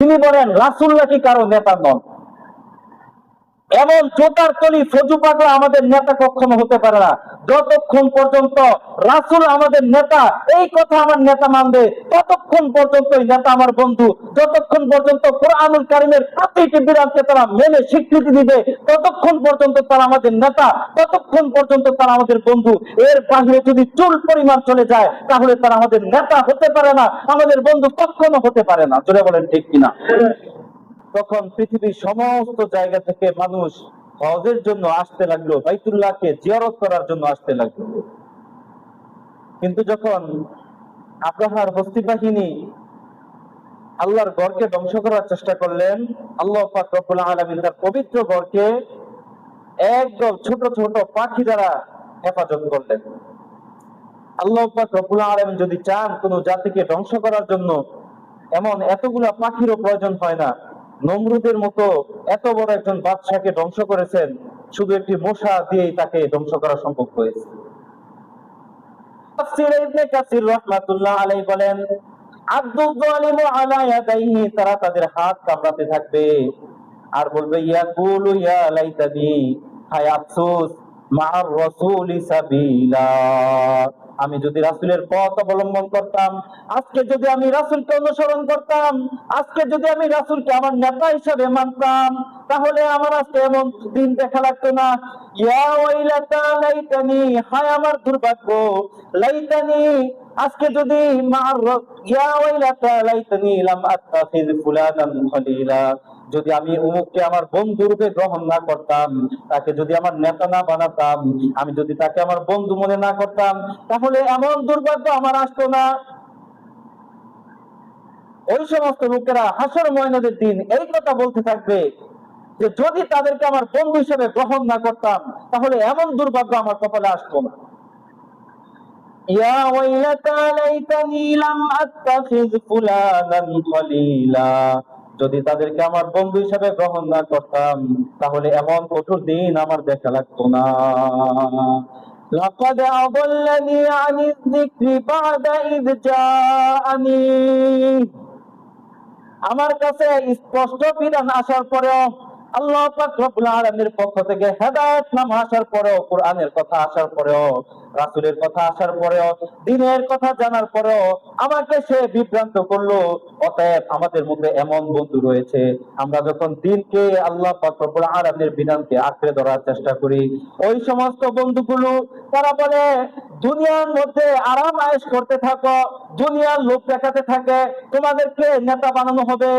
তিনি বলেন রাসূলুল্লাহ কি কারো নেতা নন? এমন জোতার তলি ফজু পাগলা আমাদের নেতা কখনো হতে পারে না। যতক্ষণ পর্যন্ত রাসূল আমাদের নেতা, এই কথা আমার নেতা মানবে, ততক্ষণ পর্যন্ত নেতা আমার বন্ধু। যতক্ষণ পর্যন্ত কোরআনুল কারীমের প্রতিটি বিধানকে তারা মেনে স্বীকৃতি দিবে, ততক্ষণ পর্যন্ত তারা আমাদের নেতা, ততক্ষণ পর্যন্ত তারা আমাদের বন্ধু। এর বাহিরে যদি চুল পরিমাণ চলে যায়, তাহলে তারা আমাদের নেতা হতে পারে না, আমাদের বন্ধু কখনো হতে পারে না। জোরে বলেন ঠিক কিনা? তখন পৃথিবীর সমস্ত জায়গা থেকে মানুষ হজের জন্য আসতে লাগলো, বাইতুল্লাহকে জিয়ারত করার জন্য আসতে লাগলো। কিন্তু যখন আব্রাহার হস্তি বাহিনী আল্লাহর ঘরকে ধ্বংস করার চেষ্টা করলেন, আল্লাহ পাক রব্বুল আলামিন তার পবিত্র ঘরকে একদল ছোট ছোট পাখি দ্বারা হেফাজত করলেন। আল্লাহ পাক রব্বুল আলামিন যদি চান কোন জাতিকে ধ্বংস করার জন্য, এমন এতগুলা পাখিরও প্রয়োজন হয় না। নমরুদের মতো এত বড় একজন বাদশাকে ধ্বংস করেছেন, শুধু একটি মশা দিয়েই তাকে ধ্বংস করা সম্ভব হয়েছে। তাফসীরে ইবনে কাসির রাহমাতুল্লাহ আলাইহি বলেন, আব্দুল যালিমু আলা ইয়াদাইহি, তারা তাদের হাত কামড়াতে থাকবে আর বলবে, ইয়াকুলু ইয়া লাইতানি, হায় আফসোস, মা'আর রাসূলি সাবিলা, আমি যদি রাসূলের পথ অবলম্বন করতাম, আজকে যদি আমি রাসূলকে অনুসরণ করতাম, আজকে যদি আমি রাসূলকে আমার নেতা হিসেবে মানতাম, তাহলে আমার আজকে এমন দিন দেখা লাগতো না। ইয়া ওয়াইলাতা লাইতানি, হায় আমার দুর্ভাগ্য, লাইতানি, আজকে যদি ইয়া ওয়াইলাতা লাইতানি লাম আত্তাখিয ফুলানান খলিলা, যদি আমি অমুককে আমার বন্ধু রূপে গ্রহণ না করতাম, তাকে যদি আমার নেতা না বানাতাম, আমি যদি তাকে আমার বন্ধু মনে না করতাম, তাহলে এমন দুর্ভাগ্য আমার আসতো না। ওই সমস্ত লোকেরা হাসর ময়দানের দিন এই কথা বলতে থাকবে যে যদি তাদেরকে আমার বন্ধু হিসেবে গ্রহণ না করতাম, তাহলে এমন দুর্ভাগ্য আমার কপালে আসতো না। ইয়া ওয়াইলাতা লাইতানি লাম আত্তাখিয ফুলানান খলিলা, যদি তাদেরকে আমার বন্ধু হিসেবে গ্রহণ না করতাম, তাহলে এমন কঠোর দিন আমার দেখা লাগতো না। লাকাদ আযাল্লানি আনিয যিকরি বা'দা ইয জাআনি, আমার কাছে স্পষ্ট বিধান আসার পরেও, আল্লাহ পাক রব্বুল আলামিনের পক্ষ থেকে হেদায়েত নামা আসার পরেও, কোরআনের কথা আসার পরেও, রাসূলের কথা আসার পরেও, দ্বীনের কথা জানার পরেও আমাকে সে বিভ্রান্ত করলো। অতএব আমাদের মধ্যে এমন বন্ধু রয়েছে, আমরা যখন দ্বীনকে, আল্লাহ পাক রব্বুল আলামিনের বিধানকে আঁকড়ে ধরার চেষ্টা করি, ওই সমস্ত বন্ধুগুলো তারা বলে, দুনিয়ার মধ্যে আরাম আয়েশ করতে থাকো, দুনিয়ার লোভ দেখাতে থাকে, তোমাদেরকে নেতা বানানো হবে,